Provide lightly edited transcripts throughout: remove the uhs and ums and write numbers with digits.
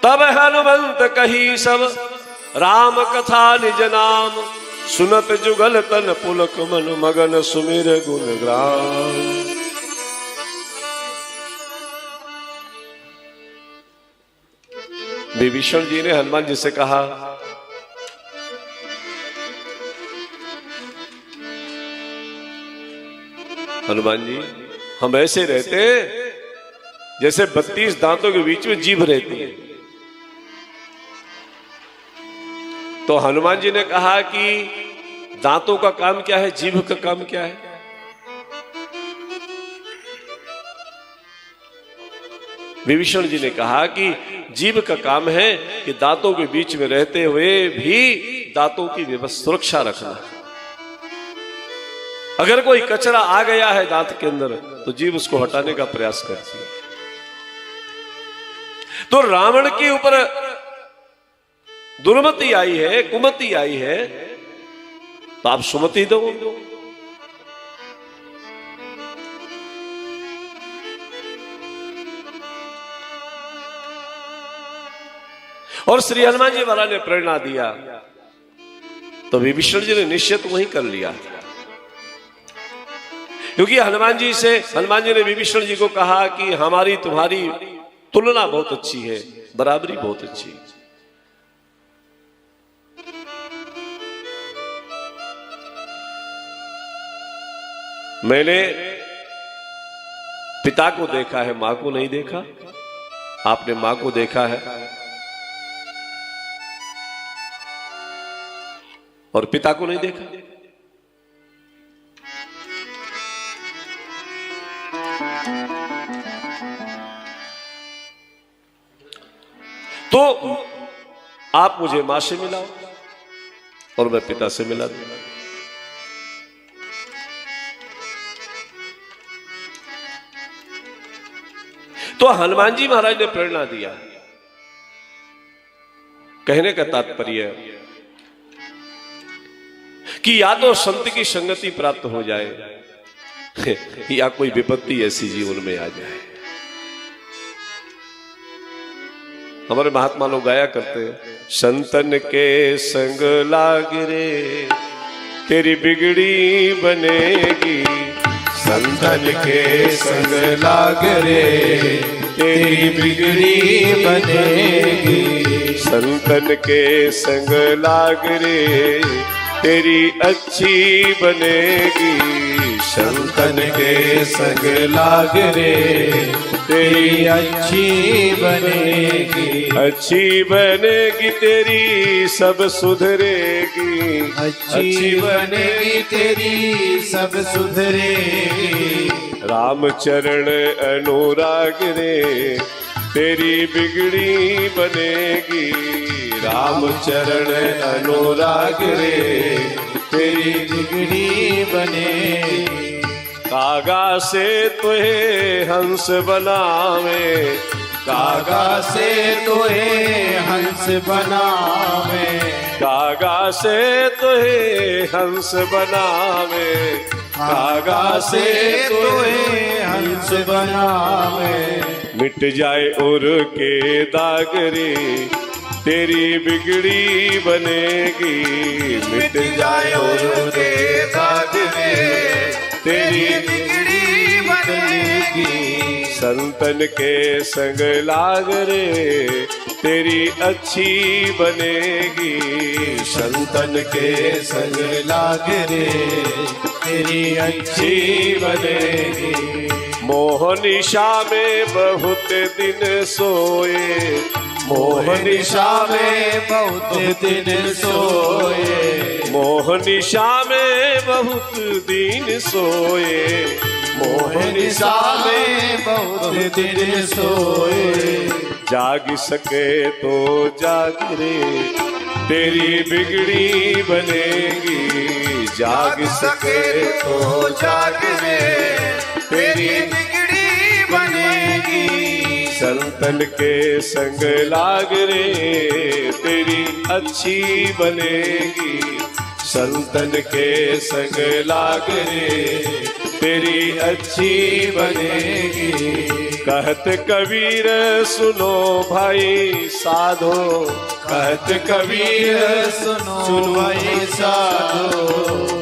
तब हनुमंत कही सब राम कथा निज नाम, सुनत जुगल तन पुलक मन मगन सुमिर गुण ग्राम। विभीषण जी ने हनुमान जी से कहा, हनुमान जी हम ऐसे रहते हैं जैसे 32 दांतों के बीच में जीभ रहती है। तो हनुमान जी ने कहा कि दांतों का काम क्या है, जीभ का काम क्या है? विभीषण जी ने कहा कि जीभ का काम है कि दांतों के बीच में रहते हुए भी दांतों की सुरक्षा रखना। अगर कोई कचरा आ गया है दांत के अंदर तो जीभ उसको हटाने का प्रयास करती है। तो रावण के ऊपर दुर्मति आई है, कुमति आई है, तो आप सुमति दो। और श्री हनुमान जी महाराज ने प्रेरणा दिया तो विभीषण जी ने निश्चय तो वही कर लिया, क्योंकि हनुमान जी ने विभीषण जी को कहा कि हमारी तुम्हारी तुलना बहुत अच्छी है, बराबरी बहुत अच्छी है। मैंने पिता को देखा है, मां को नहीं देखा। आपने मां को देखा है और पिता को नहीं देखा। तो आप मुझे मां से मिलाओ और मैं पिता से मिला दूंगा। तो हनुमान जी महाराज ने प्रेरणा दिया। कहने का तात्पर्य कि या तो संत की संगति प्राप्त हो जाए या कोई विपत्ति ऐसी जीवन में आ जाए। हमारे महात्मा लोग गाया करते हैं, संतन के संग लाग रे तेरी बिगड़ी बनेगी, संतन के संग लाग रे तेरी बिगड़ी बनेगी, संतन के संग लाग रे तेरी अच्छी बनेगी, संतन के संग लाग रे तेरी अच्छी बनेगी, अच्छी बनेगी तेरी सब सुधरेगी, अच्छी बनेगी तेरी सब सुधरेगी, रामचरण अनुराग रे तेरी बिगड़ी बनेगी, रामचरण अनुराग रे तेरी बिगड़ी बनेगी, कागा से तुहे हंस बनावे, कागा से तुहे हंस बनावे, कागा से तुहे हंस बनावे, कागा से तुहे हंस बनावे, मिट जाए उर के दाग रे तेरी बिगड़ी बनेगी, मिट जाए उर के दाग रे तेरी बिगड़ी बनेगी, संतन के संग लाग रे तेरी अच्छी बनेगी, संतन के संग लाग रे तेरी अच्छी बनेगी, मोहनिशा में बहुत दिन सोए, मोहनिशा में बहुत दिन सोए, मोहनिशा में बहुत दिन सोए, मोहनिशा में बहुत दिन सोए, जाग सके तो जाग रे तेरी बिगड़ी बनेगी, जाग सके तो जाग रे तेरी बिगड़ी बनेगी, संतन के संग लाग रे तेरी अच्छी बनेगी, संतन के संग लाग रे तेरी अच्छी बनेगी, कहत कबीर सुनो भाई साधो, कहत कबीर सुनो भाई साधो,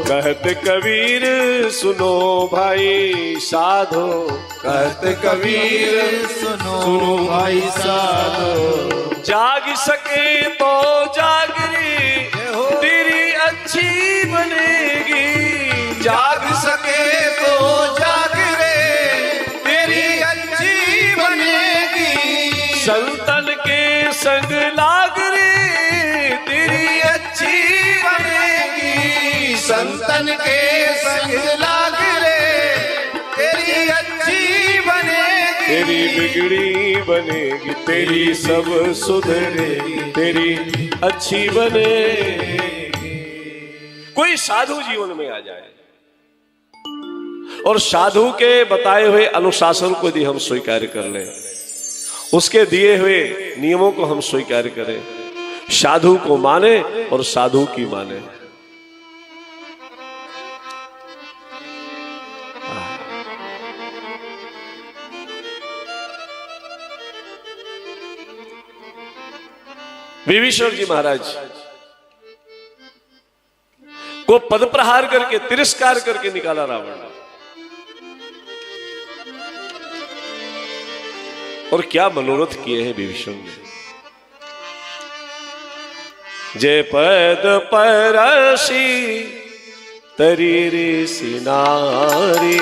कहत कबीर सुनो भाई साधो, कहत कबीर सुनो भाई साधो। जाग सके तो जागरी तेरी अच्छी बनेगी, जाग सके तो जाग रे तेरी अच्छी बनेगी। संतन के संग लाग रे तेरी अच्छी बनेगी। संतन के संग लाग रे तेरी अच्छी बनेगी। तेरी बिगड़ी बनेगी, तेरी सब सुधरेगी, तेरी अच्छी बनेगी। कोई साधु जीवन में आ जाए और साधु के बताए हुए अनुशासन को यदि हम स्वीकार कर लें, उसके दिए हुए नियमों को हम स्वीकार करें, साधु को माने और साधु की माने, विभीषण जी महाराज को पद प्रहार करके तिरस्कार करके निकाला रावण, और क्या मनोरथ किए हैं विभीषण ने। जय पद परसी तरी सिनारी,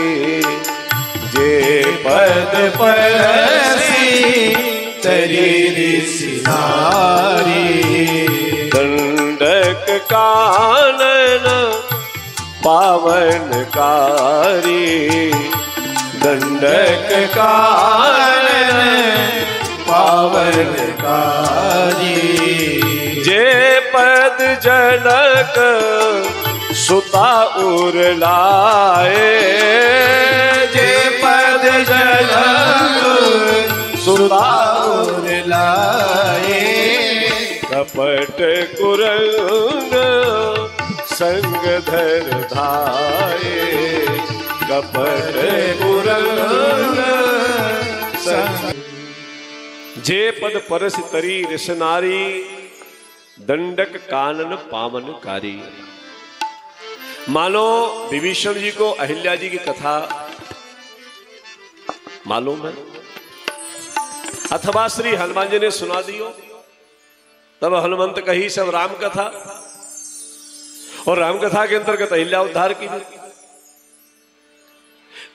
जय पद परसी तरी सिनारी। दंडक कानन पावनकारी, दंडक कानन पावनकारी। जे पद जनक सुता उर लाए, जे पद जनक सुता उर लाए। कपट कुरंग संग धर धाये, कपट कुरंग संग। जे पद परस तरी रसनारी, दंडक कानन पावनकारी। मानो विभीषण जी को अहिल्या जी की कथा मालूम है, अथवा श्री हनुमान जी ने सुना दियो, तब हनुमंत कही सब राम कथा, और राम कथा के अंतर्गत अहिल्या उद्धार की।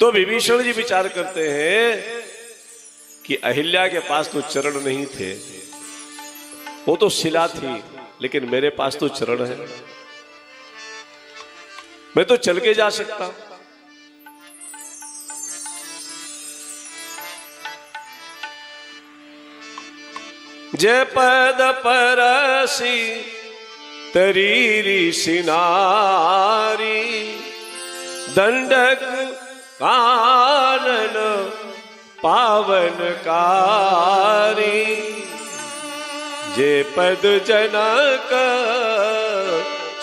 तो विभीषण जी विचार करते हैं कि अहिल्या के पास तो चरण नहीं थे, वो तो शिला थी, लेकिन मेरे पास तो चरण है, मैं तो चल के जा सकता हूं। जय पद परसी तरी सिनारी, दंडक कानन पावनकारी। जे पद जनक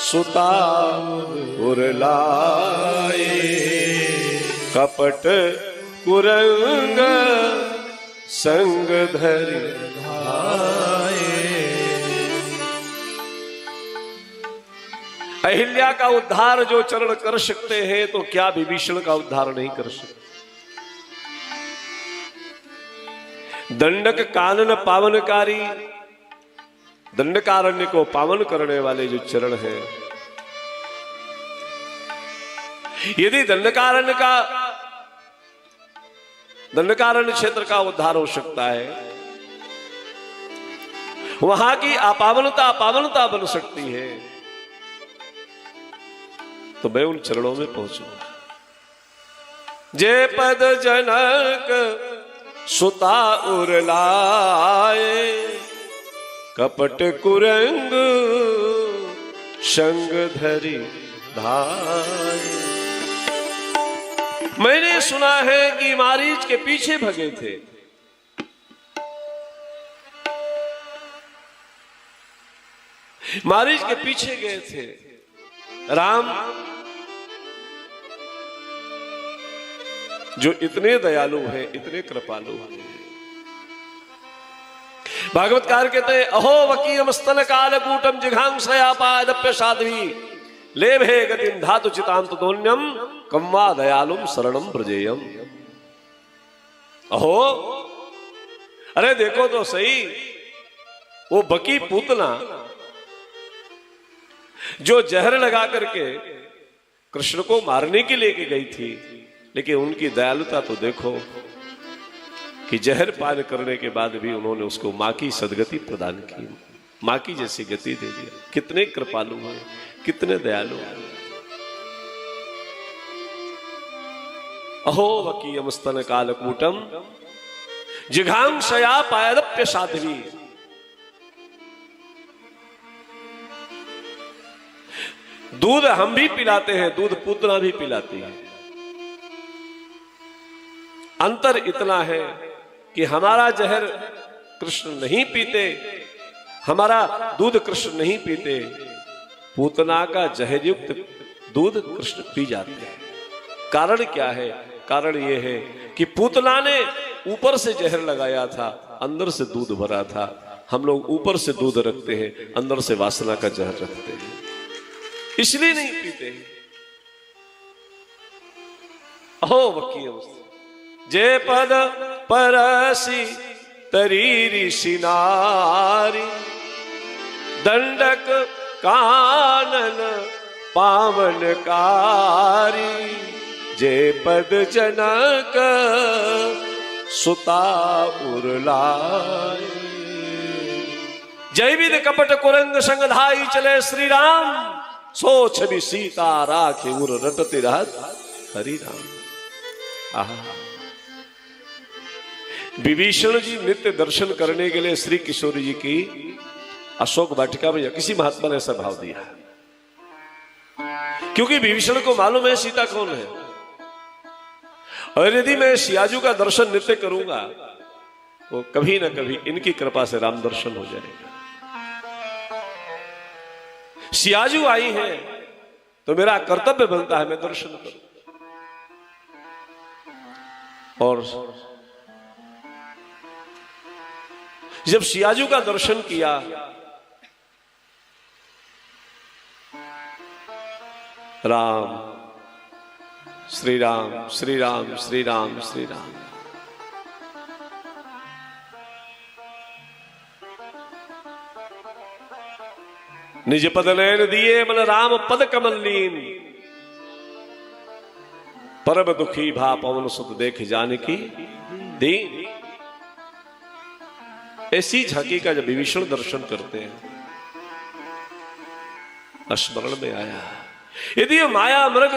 सुता उर लाए, कपट कुरंग संग धरि धाये। अहिल्या का उद्धार जो चरण कर सकते हैं, तो क्या विभीषण का उद्धार नहीं कर सकते। दंडक कानन पावनकारी, दंडकारण्य को पावन करने वाले जो चरण हैं, यदि दंडकारण्य क्षेत्र का उद्धार हो सकता है, वहां की अपावनता बन सकती है, तो मैं उन चरणों में पहुंचूंगा। जय पद जनक सुता उर लाए, कपट कुरंग संग धरि धाये। मैंने सुना है कि मारीच के पीछे भगे थे, मारीच के पीछे गए थे राम, जो इतने दयालु हैं, इतने कृपालु हैं। भागवतकार कहते हैं, अहो वकीयम स्तन काल कूटम जिघांसया पादप्य साध्वी लेभे गतिम धातु चितांत दोन्यम कम्वा दयालुम शरणम ब्रजेयम। अहो, अरे देखो तो सही, वो बकी पूतना जो जहर लगा करके कृष्ण को मारने के लेके गई थी, लेकिन उनकी दयालुता तो देखो कि जहर पान करने के बाद भी उन्होंने उसको मां की सदगति प्रदान की, मां की जैसी गति दे दिया। कितने कृपालु हैं, कितने दयालु हैं। अहो वकीयम स्तन कालकूटम जिघांसया पादप्य साध्वी। दूध हम भी पिलाते हैं, दूध पूतना भी पिलाती है। अंतर इतना है कि हमारा जहर कृष्ण नहीं पीते, हमारा दूध कृष्ण नहीं पीते, पूतना का जहरयुक्त दूध कृष्ण पी जाते हैं। कारण क्या है? कारण यह है कि पूतना ने ऊपर से जहर लगाया था, अंदर से दूध भरा था। हम लोग ऊपर से दूध रखते हैं, अंदर से वासना का जहर रखते हैं, इसलिए नहीं पीते। अहो वकीयम जे पद परसी तरीरी सिनारी दंडक कानन पावनकारी जे पद जनक सुता उरलाए। जय विद कपट कुरंग संग धाई चले श्री राम सो छवि सीता राखे उर रटते रहत हरि राम। आहा, विभीषण जी नित्य दर्शन करने के लिए श्री किशोरी जी की अशोक वाटिका में किसी महात्मा ने ऐसा भाव दिया, क्योंकि विभीषण को मालूम है सीता कौन है, और यदि मैं सियाजू का दर्शन नित्य करूंगा वो कभी ना कभी इनकी कृपा से राम दर्शन हो जाएगा। सियाजू आई है तो मेरा कर्तव्य बनता है मैं दर्शन करूं। और जब सियाजू का दर्शन किया, राम श्री राम श्री राम श्री राम श्री राम, निज पद नयन दिए मन राम पद कमल लीन, परम दुखी भा पवन सुत देख जानकी दीन। ऐसी झांकी का जब विभीषण दर्शन करते हैं स्मरण में आया, यदि माया मृग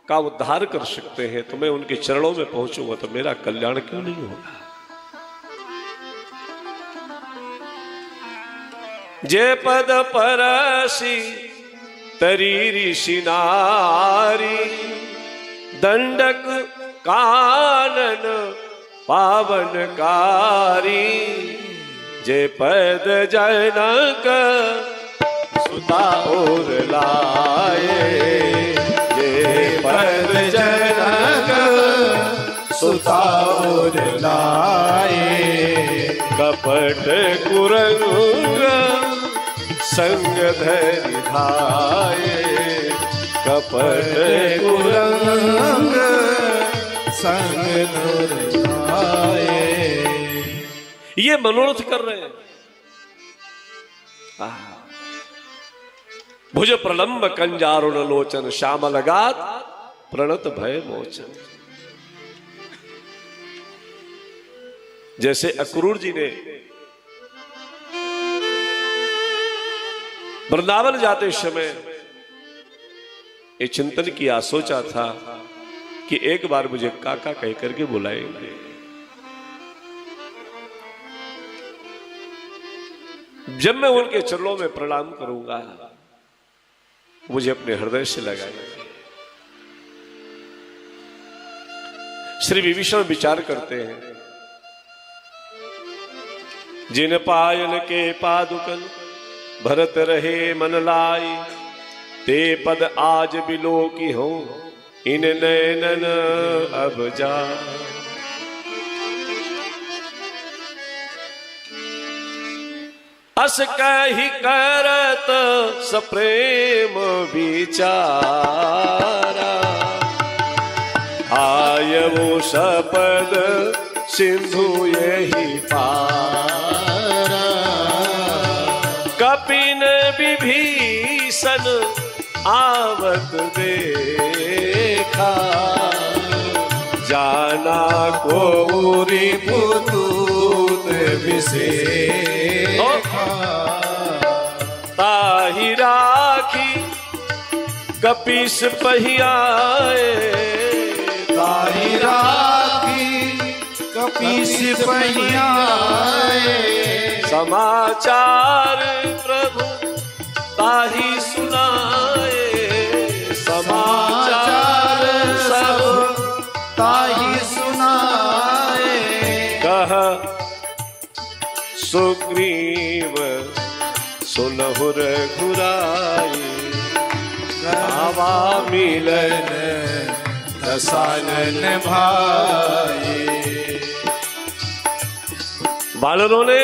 का उद्धार कर सकते हैं तो मैं उनके चरणों में पहुंचूंगा तो मेरा कल्याण क्यों नहीं होगा। जय पद परसी तरीरी सिनारी दंडक कानन पावनकारी जय पद जनक सुता और लाए, जय पद जनक सुता और लाए। कपट कुरंग संग धरि धाये, कपट कुरंग संग धाये। ये मनोरथ कर रहे हैं। भुज प्रलंब कंजारुण लोचन श्यामल गात प्रणत भय मोचन। जैसे अक्रूर जी ने वृंदावन जाते समय ये चिंतन किया, सोचा था कि एक बार मुझे काका कह करके बुलाएंगे। जब मैं उनके चरणों में प्रणाम करूंगा मुझे अपने हृदय से लगाएंगे। श्री विभीषण विचार करते हैं, जिन पायल के पादुकन भरत रहे मन लाई, ते पद आज बिलो की हो इन नैनन अब जा। अस कही करत सप्रेम विचारा, आयवो सपद सिंधु यही पारा। कपिन विभीषण आवत देखा, जाना को रिपुदूत विषेखा। ताहि राखी कपीस पहियाए, ताहि राखी कपीस पहियाए। समाचार प्रभु ताहि सुनाए, समाचार सब ताहि सुनाए। कह सुग्रीव सुनहु रघुराई, आवा मिलन दसानन भाई। बानरों ने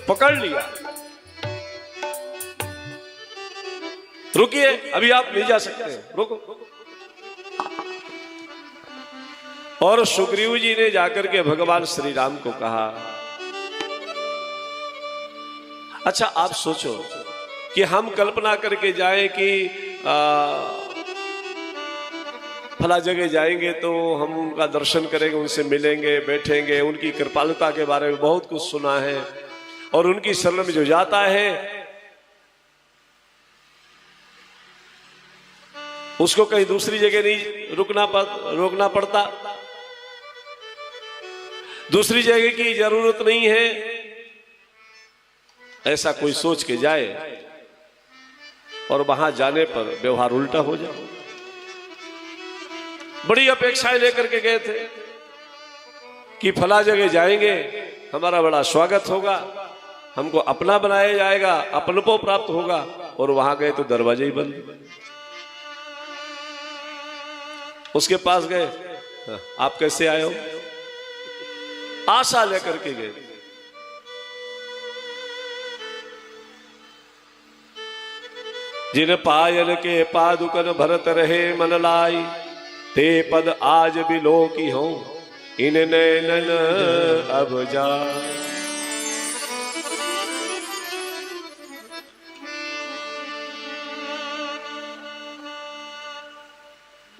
पकड़ लिया, रुकिए अभी आप नहीं जा सकते, रुको। और सुग्रीव जी ने जाकर के भगवान श्री राम को कहा, अच्छा आप सोचो कि हम कल्पना करके जाएं कि फला जगह जाएंगे तो हम उनका दर्शन करेंगे, उनसे मिलेंगे, बैठेंगे, उनकी कृपालुता के बारे में बहुत कुछ सुना है, और उनकी शरण में जो जाता है उसको कहीं दूसरी जगह नहीं रोकना पड़ता, दूसरी जगह की जरूरत नहीं है। ऐसा कोई सोच के जाए और वहां जाने पर व्यवहार उल्टा हो जाए। बड़ी अपेक्षाएं लेकर के गए थे कि फला जगह जाएंगे, हमारा बड़ा स्वागत होगा, हमको अपना बनाया जाएगा, अपनपो प्राप्त होगा, और वहां गए तो दरवाजे ही बंद। उसके पास गए, आप कैसे आए हो, आशा लेकर के गए। जिन पायल के पादुकन भरत रहे मन लाई, ते पद आज बिलो की हो, इन नैनन अब जा।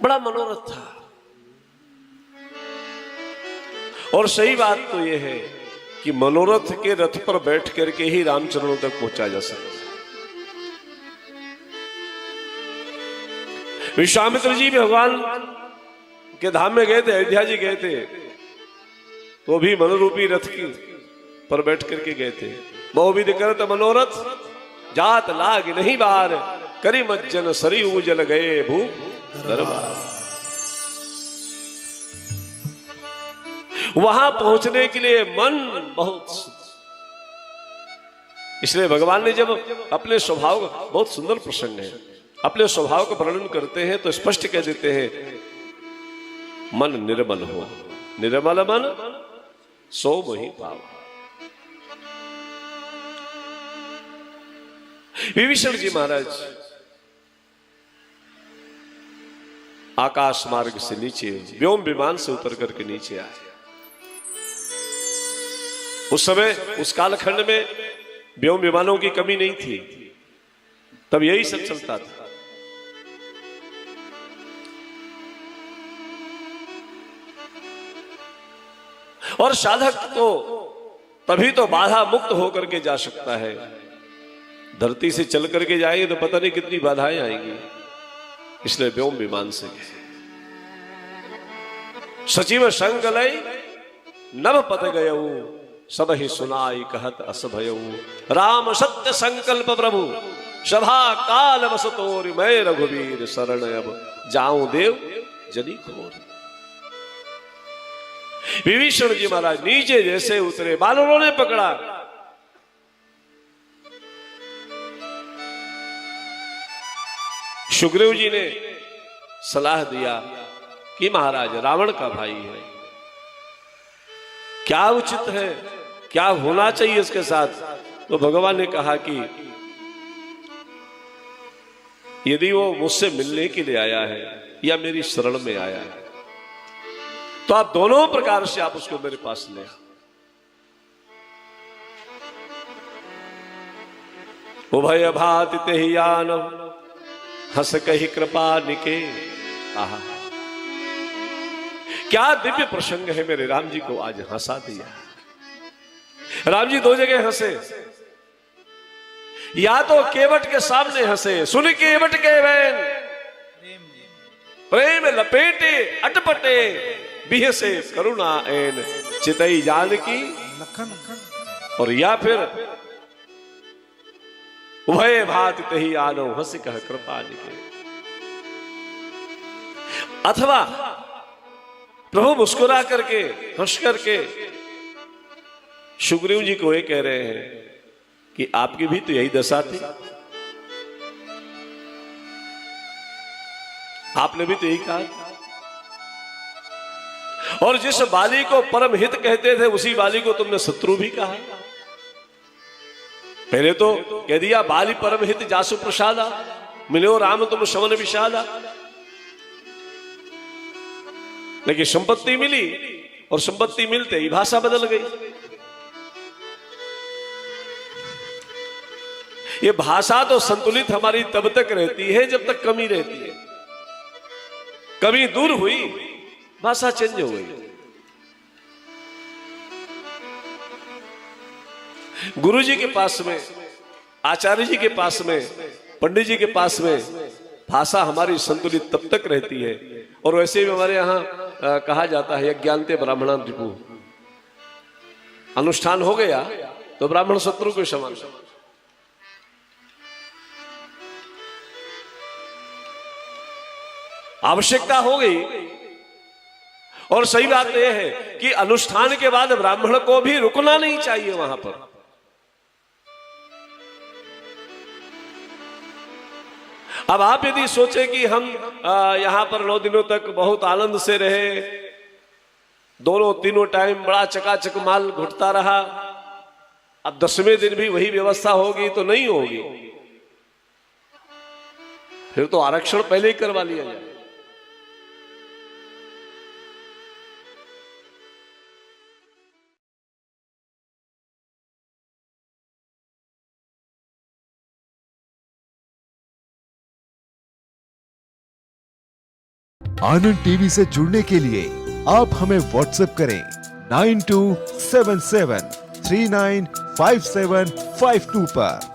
बड़ा मनोरथ था, और सही बात तो यह है कि मनोरथ के रथ पर बैठ करके ही रामचरणों तक पहुंचा जा सकता है। विश्वामित्र जी भगवान के धाम में गए थे, अयोध्या जी गए थे, तो भी मनोरूपी रथ की पर बैठ करके गए थे। बहुविध करत मनोरथ जात लाग नहीं बार, करी मज्जन सरी उजल गए भू दरबार। वहां पहुंचने के लिए मन बहुत, इसलिए भगवान ने जब अपने स्वभाव का, बहुत सुंदर प्रसंग है, अपने स्वभाव का वर्णन करते हैं तो स्पष्ट कह देते हैं, मन निर्मल हो, निर्मल मन सो मोहि पावा। विभीषण जी महाराज आकाश मार्ग से नीचे, व्योम विमान से उतर करके नीचे आए। उस समय, उस कालखंड में व्योम विमानों की कमी नहीं थी, तब यही सब चलता था। और साधक तो तभी तो बाधा मुक्त होकर के जा सकता है। धरती से चल करके जाएंगे तो पता नहीं कितनी बाधाएं आएंगी, इसलिए व्योम विमान से सचिव संग लय नभ पत गयऊ, सब ही सुनाई कहत अस भयऊ। राम सत्य संकल्प प्रभु सभा काल बस तोरि, मैं रघुवीर शरण अब जाऊं देव जनी खोर। विभीषण जी महाराज नीचे जैसे उतरे, बानरों ने पकड़ा, सुग्रीव जी ने सलाह दिया कि महाराज रावण का भाई है, क्या उचित है, क्या होना चाहिए इसके साथ। तो भगवान ने कहा कि यदि वो मुझसे मिलने के लिए आया है या मेरी शरण में आया है, तो आप दोनों प्रकार से आप उसको मेरे पास ले। उभय भाति ते ही आन हंस कही कृपा निके। आहा, क्या दिव्य प्रसंग है, मेरे राम जी को आज हंसा दिया। राम जी दो जगह हंसे, या तो केवट के सामने हंसे, सुन केवट के वैन प्रेम लपेटे अटपटे बिह से करुणा एन चितई जान की लखन। और या फिर उभय भाति तही आनो हंस कह कृपा निके। अथवा प्रभु मुस्कुरा करके हंस करके सुग्रीव जी को ये कह रहे हैं कि आपकी भी तो यही दशा थी, आपने भी तो यही कहा। और जिस बाली को परम हित कहते थे उसी बाली को तुमने शत्रु भी कहा। पहले तो कह दिया बाली परम हित जासु प्रसादा मिलो राम तुम शमन विषादा, लेकिन संपत्ति मिली और संपत्ति मिलते ही भाषा बदल गई। ये भाषा तो संतुलित हमारी तब तक रहती है जब तक कमी रहती है, कमी दूर हुई भाषा चेंज हो गई। गुरु जी के पास में, आचार्य जी के पास में, पंडित जी के पास में भाषा हमारी संतुलित तब तक रहती है। और वैसे भी हमारे यहां कहा जाता है यज्ञान्ते ब्राह्मणां रिपुः, अनुष्ठान हो गया तो ब्राह्मण शत्रु के समान। आवश्यकता हो गई। और सही बात यह है कि अनुष्ठान के बाद ब्राह्मण को भी रुकना नहीं चाहिए वहां पर। अब आप यदि सोचे कि हम यहां पर 9 दिनों तक बहुत आनंद से रहे, दोनों तीनों टाइम बड़ा चकाचक माल घुटता रहा, अब 10वें दिन भी वही व्यवस्था होगी तो नहीं होगी। फिर तो आरक्षण पहले ही करवा लिया जाए। आनंद टीवी से जुड़ने के लिए आप हमें व्हाट्सएप करें 9277395752 पर।